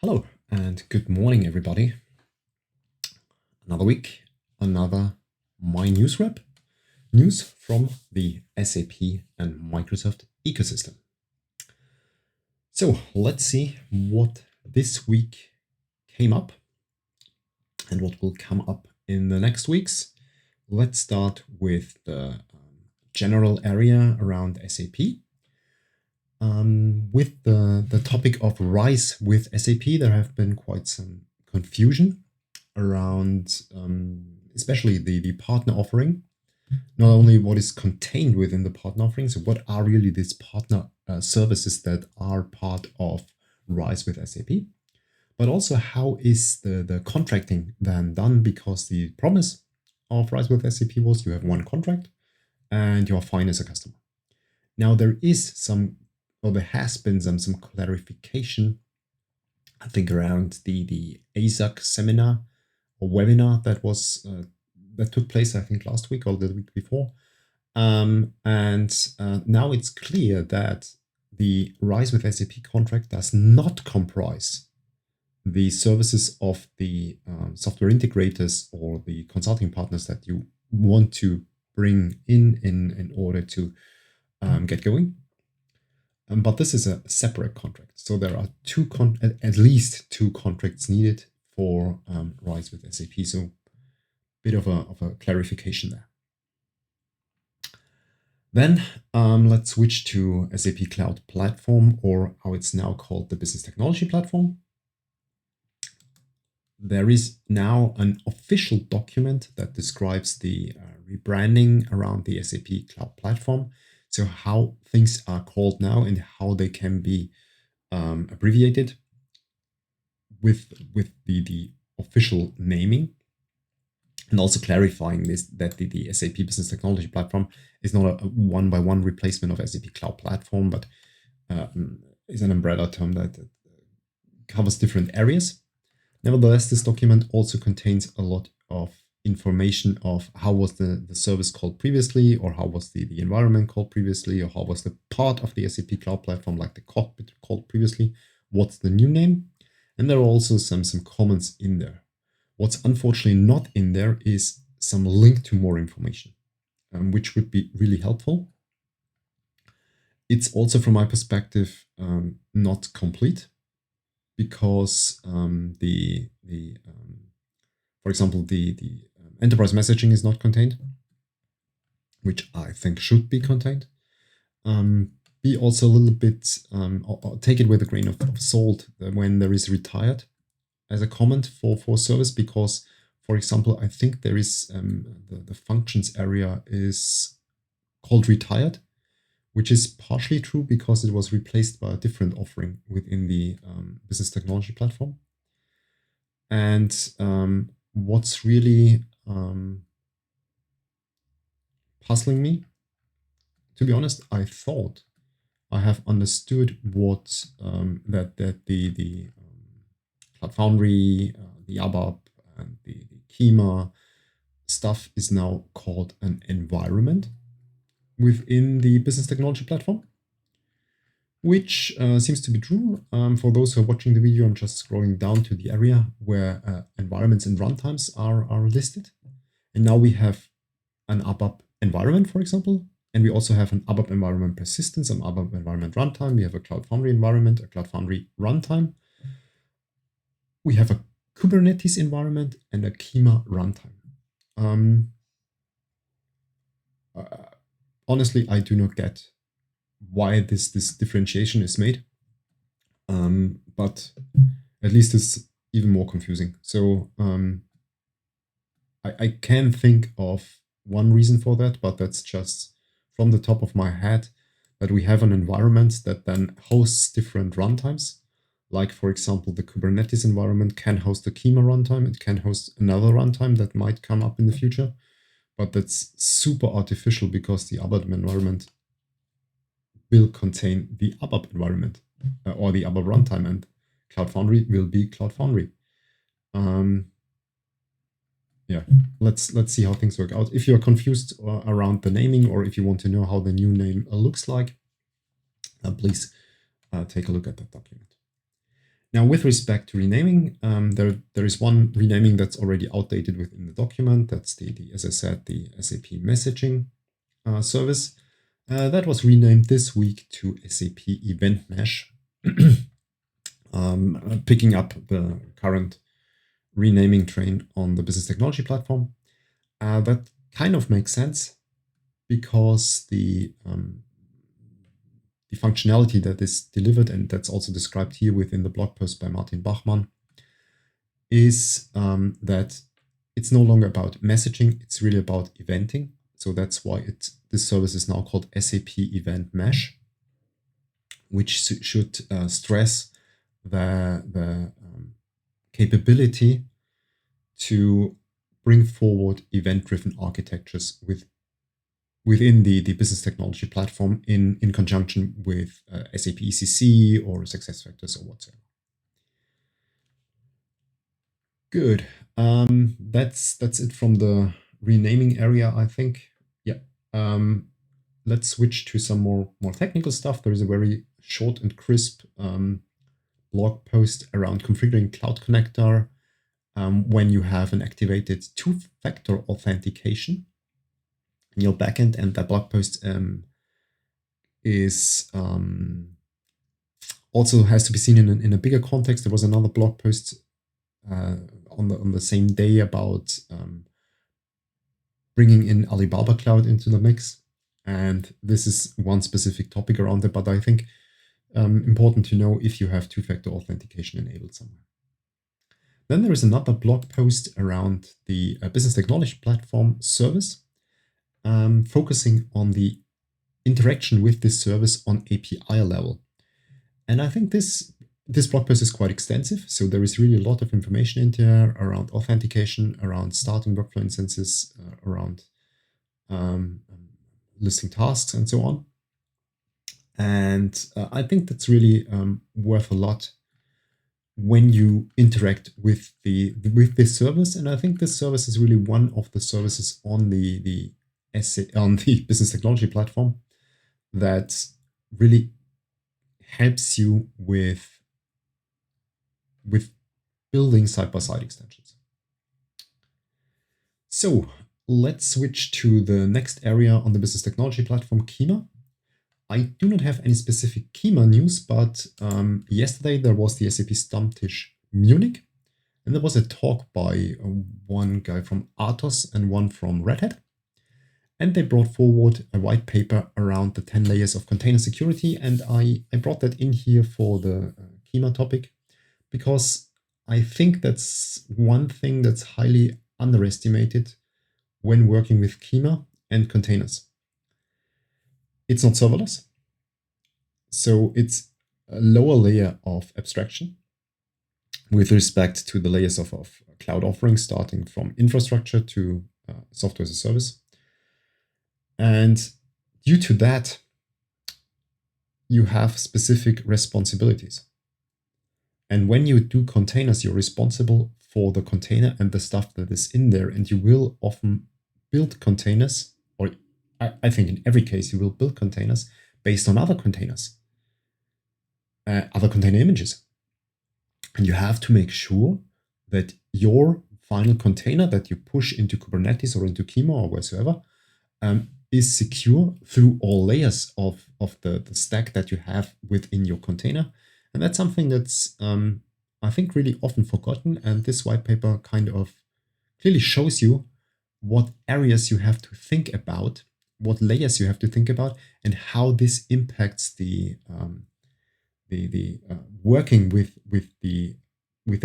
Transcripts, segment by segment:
Hello and good morning, everybody. Another week, another myNewsWrap news from the SAP and Microsoft ecosystem. So let's see what this week came up and what will come up in the next weeks. Let's start with the general area around SAP. With the topic of RISE with SAP, there have been quite some confusion around especially the partner offering. Not only what is contained within the partner offering, so what are really these partner services that are part of RISE with SAP, but also how is the contracting then done, because the promise of RISE with SAP was you have one contract and you're fine as a customer. Now there has been some clarification, I think, around the ASAC seminar or webinar that took place, I think, last week or the week before. And now it's clear that the RISE with SAP contract does not comprise the services of the software integrators or the consulting partners that you want to bring in order to get going. But this is a separate contract. So there are at least two contracts needed for RISE with SAP. So bit of a clarification there. Then let's switch to SAP Cloud Platform, or how it's now called, the Business Technology Platform. There is now an official document that describes the rebranding around the SAP Cloud Platform. So how things are called now and how they can be abbreviated with the official naming, and also clarifying that the SAP Business Technology Platform is not a one-by-one replacement of SAP Cloud Platform, but is an umbrella term that covers different areas. Nevertheless, this document also contains a lot of information of how was the service called previously, or how was the environment called previously, or how was the part of the SAP Cloud Platform, like the cockpit, called previously, what's the new name. And there are also some comments in there. What's unfortunately not in there is some link to more information, which would be really helpful. It's also, from my perspective, not complete, because for example, the enterprise messaging is not contained, which I think should be contained. Be also a little bit, or take it with a grain of salt when there is retired as a comment for service, because, for example, I think there is the functions area is called retired, which is partially true because it was replaced by a different offering within the Business Technology Platform. And what's really puzzling me, to be honest, I thought I have understood what that the Cloud Foundry, the ABAP, and the Kyma stuff is now called an environment within the Business Technology Platform, which seems to be true. For those who are watching the video, I'm just scrolling down to the area where environments and runtimes are listed. And now we have an ABAP environment, for example, and we also have an ABAP environment persistence, an ABAP environment runtime. We have a Cloud Foundry environment, a Cloud Foundry runtime. We have a Kubernetes environment and a Kyma runtime. Honestly, I do not get why this differentiation is made, but at least it's even more confusing. So I can think of one reason for that, but that's just from the top of my head, that we have an environment that then hosts different runtimes. Like, for example, the Kubernetes environment can host a Kyma runtime. It can host another runtime that might come up in the future, but that's super artificial because the ABAP environment will contain the ABAP environment or the ABAP runtime, and Cloud Foundry will be Cloud Foundry. Yeah, let's see how things work out. If you're confused around the naming, or if you want to know how the new name looks like, please take a look at that document. Now, with respect to renaming, there is one renaming that's already outdated within the document. That's as I said, the SAP messaging service. That was renamed this week to SAP Event Mesh, picking up the current renaming train on the business technology platform. That kind of makes sense because the functionality that is delivered, and that's also described here within the blog post by Martin Bachmann, is that it's no longer about messaging, it's really about eventing. So that's why this service is now called SAP Event Mesh, which should stress the capability to bring forward event-driven architectures within the business technology platform in conjunction with SAP ECC or SuccessFactors or whatsoever. Good. That's it from the renaming area, I think. Yeah. Let's switch to some more technical stuff. There is a very short and crisp blog post around configuring Cloud Connector when you have an activated two-factor authentication in your backend, and that blog post is also has to be seen in a bigger context. There was another blog post on the same day about bringing in Alibaba Cloud into the mix, and this is one specific topic around it. But I think important to know if you have two-factor authentication enabled somewhere. Then there is another blog post around the business technology platform service, focusing on the interaction with this service on API level. And I think this blog post is quite extensive. So there is really a lot of information in there around authentication, around starting workflow instances, around listing tasks and so on. And I think that's really worth a lot when you interact with this service. And I think this service is really one of the services on the business technology platform that really helps you with building side-by-side extensions. So let's switch to the next area on the business technology platform, Kyma. I do not have any specific Kyma news, but yesterday there was the SAP Stammtisch Munich, and there was a talk by one guy from Atos and one from Red Hat. And they brought forward a white paper around the 10 layers of container security. And I brought that in here for the Kyma topic, because I think that's one thing that's highly underestimated when working with Kyma and containers. It's not serverless. So it's a lower layer of abstraction with respect to the layers of cloud offerings, starting from infrastructure to software as a service. And due to that, you have specific responsibilities. And when you do containers, you're responsible for the container and the stuff that is in there. And you will often build containers, or I think in every case, you will build containers based on other containers, other container images. And you have to make sure that your final container that you push into Kubernetes or into Kyma or wheresoever is secure through all layers of the stack that you have within your container. And that's something that's, I think, really often forgotten. And this white paper kind of clearly shows you what areas you have to think about, what layers you have to think about, and how this impacts the working with the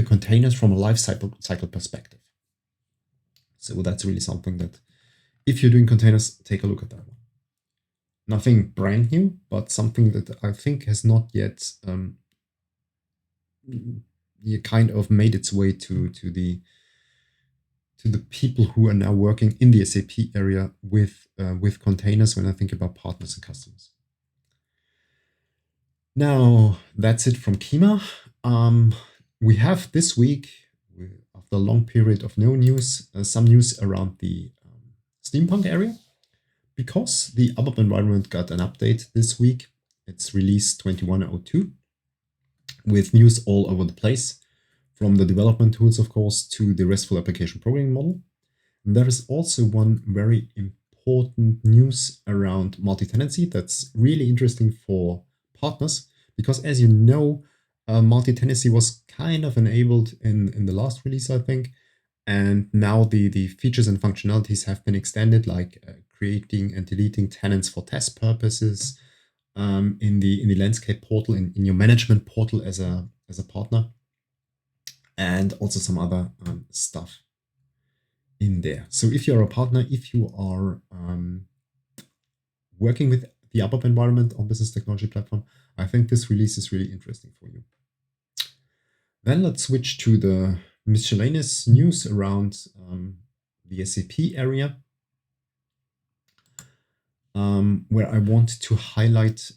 containers from a life cycle perspective. So that's really something that, if you're doing containers, take a look at that one. Nothing brand new, but something that I think has not yet kind of made its way to the people who are now working in the SAP area with containers when I think about partners and customers. Now, that's it from Kyma. We have this week, after a long period of no news, some news around the Steampunk area, because the ABAP environment got an update this week. It's release 2102. with news all over the place, from the development tools, of course, to the RESTful application programming model. And there is also one very important news around multi-tenancy that's really interesting for partners, because as you know, multi-tenancy was kind of enabled in the last release, I think. And now the features and functionalities have been extended, like creating and deleting tenants for test purposes in the landscape portal, in your management portal as a partner, and also some other stuff in there. So if you're a partner, if you are working with the ABAP environment on Business Technology Platform, I think this release is really interesting for you. Then let's switch to the miscellaneous news around the SAP area, where I want to highlight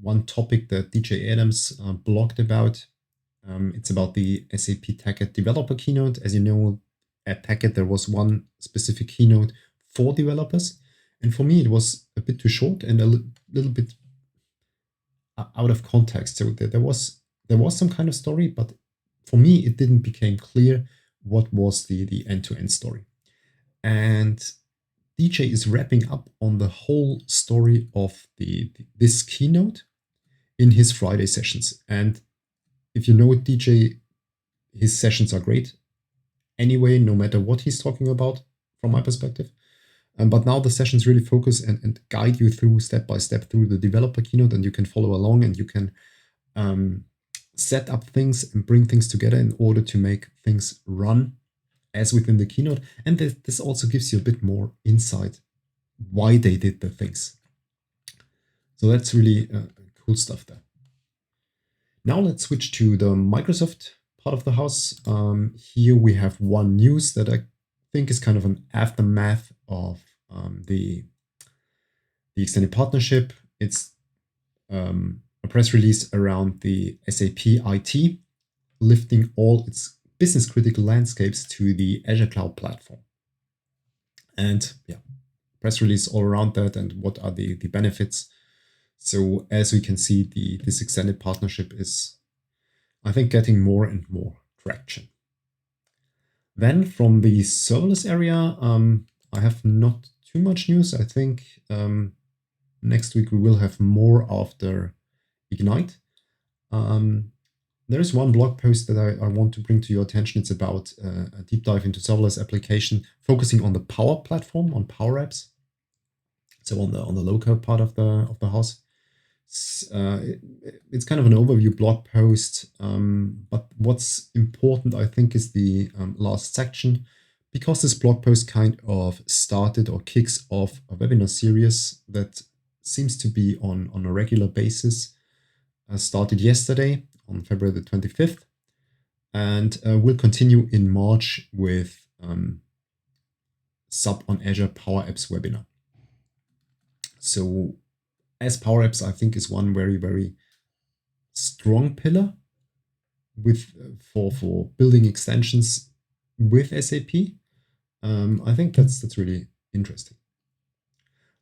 one topic that DJ Adams blogged about. It's about the SAP TechEd developer keynote. As you know, at TechEd there was one specific keynote for developers, and for me it was a bit too short and a little bit out of context. So there was some kind of story, but for me it didn't become clear what was the end-to-end story. And DJ is wrapping up on the whole story of this keynote in his Friday sessions. And if you know DJ, his sessions are great anyway, no matter what he's talking about from my perspective. But now the sessions really focus and guide you through step by step through the developer keynote, and you can follow along and you can set up things and bring things together in order to make things run as within the keynote. And this also gives you a bit more insight why they did the things. So that's really cool stuff there. Now let's switch to the Microsoft part of the house. Here we have one news that I think is kind of an aftermath of the extended partnership. It's a press release around the SAP IT lifting all its business critical landscapes to the Azure Cloud Platform. And yeah, press release all around that and what are the benefits. So as we can see, this extended partnership is, I think, getting more and more traction. Then from the serverless area, I have not too much news. I think next week we will have more after Ignite. There is one blog post that I want to bring to your attention. It's about a deep dive into serverless application, focusing on the Power Platform, on Power Apps. So on the low-code part of the house. It's kind of an overview blog post, but what's important, I think, is the last section, because this blog post kind of started or kicks off a webinar series that seems to be on a regular basis. Started yesterday on February the 25th, and will continue in March with SAP on Azure Power Apps webinar. So as Power Apps, I think, is one very, very strong pillar with for building extensions with SAP. I think that's really interesting.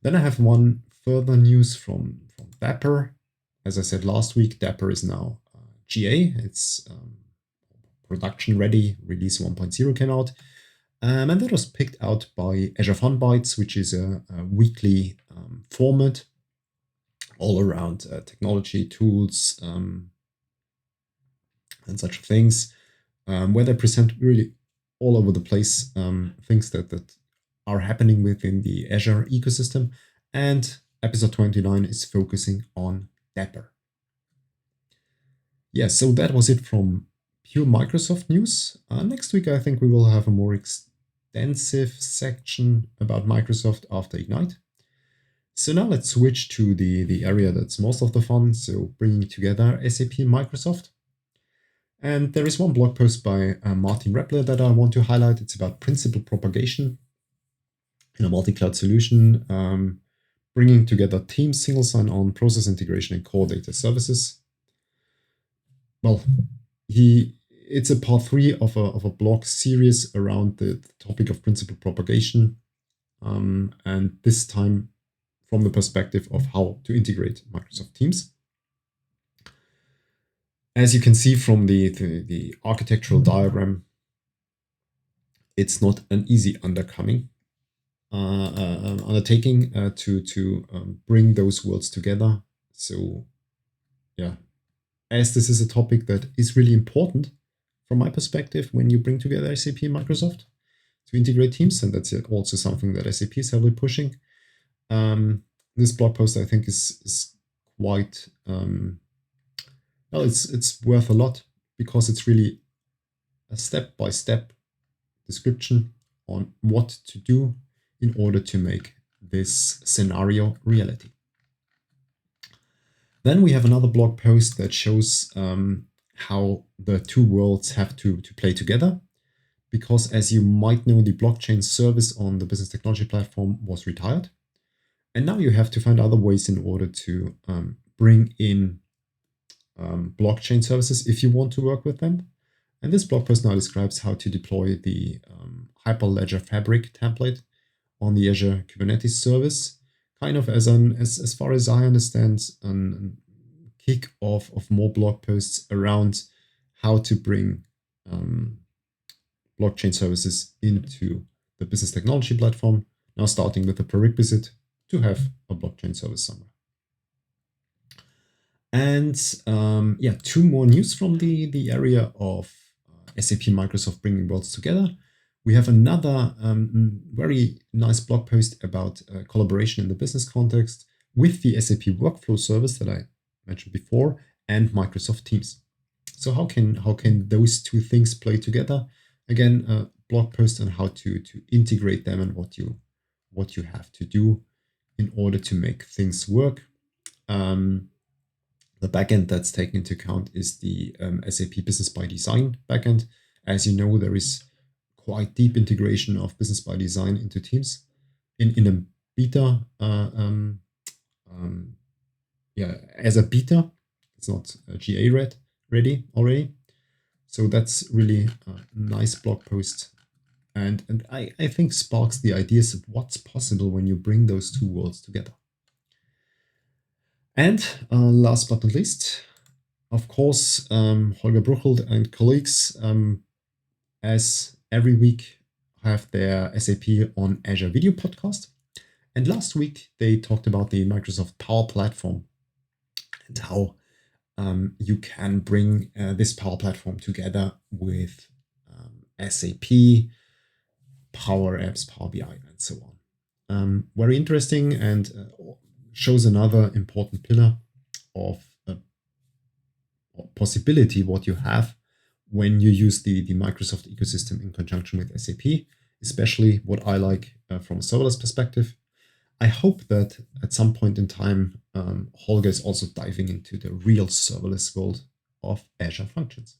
Then I have one further news from Dapper. As I said last week, Dapper is now GA. It's production ready. Release 1.0 came out. And that was picked out by Azure Fun Bites, which is a weekly format all around technology, tools, and such things, where they present really all over the place things that are happening within the Azure ecosystem. And episode 29 is focusing on Dapper. Yeah, so that was it from pure Microsoft news. Next week, I think we will have a more extensive section about Microsoft after Ignite. So now let's switch to the area that's most of the fun, so bringing together SAP and Microsoft. And there is one blog post by Martin Rappler that I want to highlight. It's about principal propagation in a multi-cloud solution, bringing together teams, single sign-on, process integration, and core data services. Well, it's a part 3 of a blog series around the topic of principal propagation, and this time from the perspective of how to integrate Microsoft Teams. As you can see from the architectural diagram, it's not an easy undertaking to bring those worlds together. So yeah, as this is a topic that is really important from my perspective when you bring together SAP and Microsoft to integrate teams, and that's also something that SAP is heavily pushing. This blog post, I think, is quite well. It's worth a lot because it's really a step-by-step description on what to do in order to make this scenario reality. Then we have another blog post that shows how the two worlds have to play together. Because as you might know, the blockchain service on the business technology platform was retired. And now you have to find other ways in order to bring in blockchain services if you want to work with them. And this blog post now describes how to deploy the Hyperledger Fabric template on the Azure Kubernetes service, kind of as far as I understand, a kick-off of more blog posts around how to bring blockchain services into the business technology platform, now starting with the prerequisite to have a blockchain service somewhere. And yeah, two more news from the area of SAP Microsoft bringing worlds together. We have another very nice blog post about collaboration in the business context with the SAP Workflow service that I mentioned before and Microsoft Teams. So how can those two things play together? Again, a blog post on how to integrate them and what you have to do in order to make things work. The backend that's taken into account is the SAP Business by Design backend. As you know, there is quite deep integration of Business by Design into Teams in a beta. As a beta, it's not GA ready already. So that's really a nice blog post. And I think sparks the ideas of what's possible when you bring those two worlds together. And last but not least, of course, Holger Bruchelt and colleagues, as every week, have their SAP on Azure video podcast. And last week, they talked about the Microsoft Power Platform and how you can bring this Power Platform together with SAP, Power Apps, Power BI, and so on. Very interesting and shows another important pillar of possibility what you have when you use the Microsoft ecosystem in conjunction with SAP, especially what I like from a serverless perspective. I hope that at some point in time, Holger is also diving into the real serverless world of Azure Functions.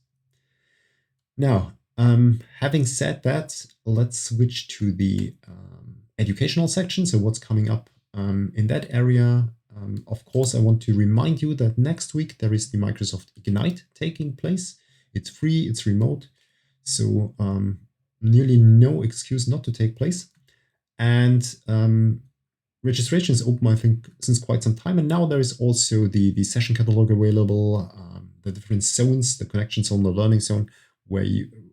Now, having said that, let's switch to the educational section. So what's coming up in that area? Of course, I want to remind you that next week there is the Microsoft Ignite taking place. It's free, it's remote, so nearly no excuse not to take place. And registration is open, I think, since quite some time. And now there is also the session catalog available, the different zones, the connection zone, the learning zone, where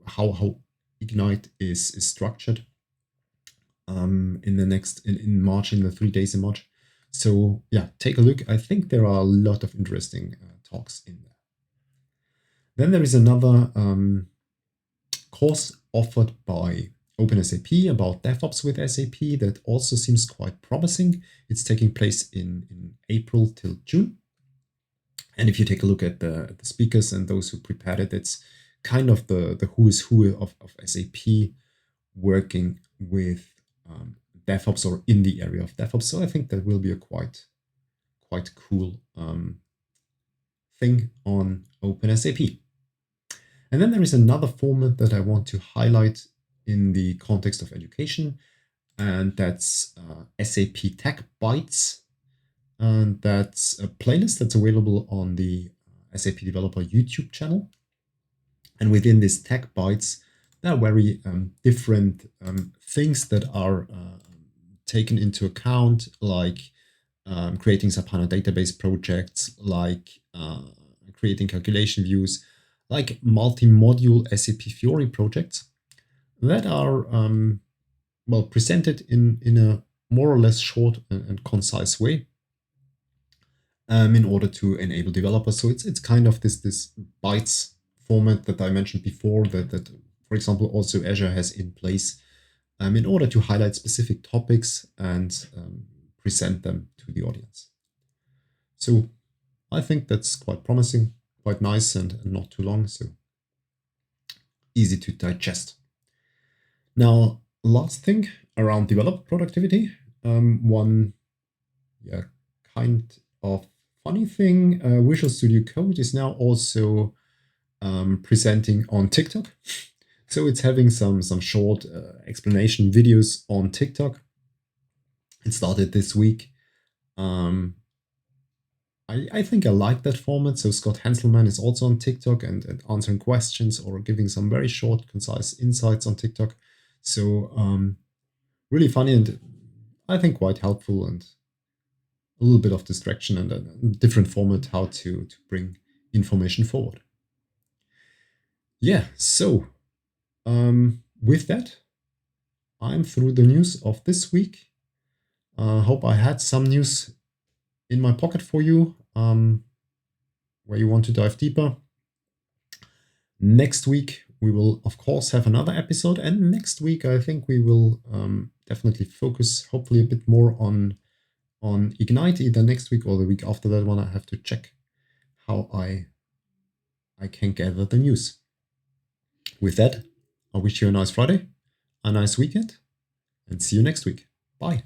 how Ignite is structured in March, in the 3 days in March. So yeah, take a look. I think there are a lot of interesting talks in there. Then there is another course offered by OpenSAP about DevOps with SAP that also seems quite promising. It's taking place in April till June. And if you take a look at the speakers and those who prepared it, it's kind of the who is who of SAP working with DevOps or in the area of DevOps. So I think that will be a quite cool thing on OpenSAP. And then there is another format that I want to highlight in the context of education, and that's SAP Tech Bytes. And that's a playlist that's available on the SAP Developer YouTube channel. And within this Tech Bytes, there are very different things that are taken into account, like creating SAP HANA database projects, like creating calculation views, like multi-module SAP Fiori projects that are well presented in a more or less short and concise way in order to enable developers. So it's kind of this bytes format that I mentioned before that for example, also Azure has in place in order to highlight specific topics and present them to the audience. So I think that's quite promising, quite nice, and not too long, so easy to digest. Now, last thing around developer productivity. One kind of funny thing, Visual Studio Code is now also presenting on TikTok. So it's having some short explanation videos on TikTok. It started this week. I think I like that format. So Scott Hanselman is also on TikTok and answering questions or giving some very short, concise insights on TikTok. So really funny and I think quite helpful, and a little bit of distraction and a different format how to bring information forward. Yeah, so with that, I'm through the news of this week. Hope I had some news in my pocket for you where you want to dive deeper. Next week, we will, of course, have another episode. And next week, I think we will definitely focus, hopefully, a bit more on Ignite, either next week or the week after that one. I have to check how I can gather the news. With that, I wish you a nice Friday, a nice weekend, and see you next week. Bye.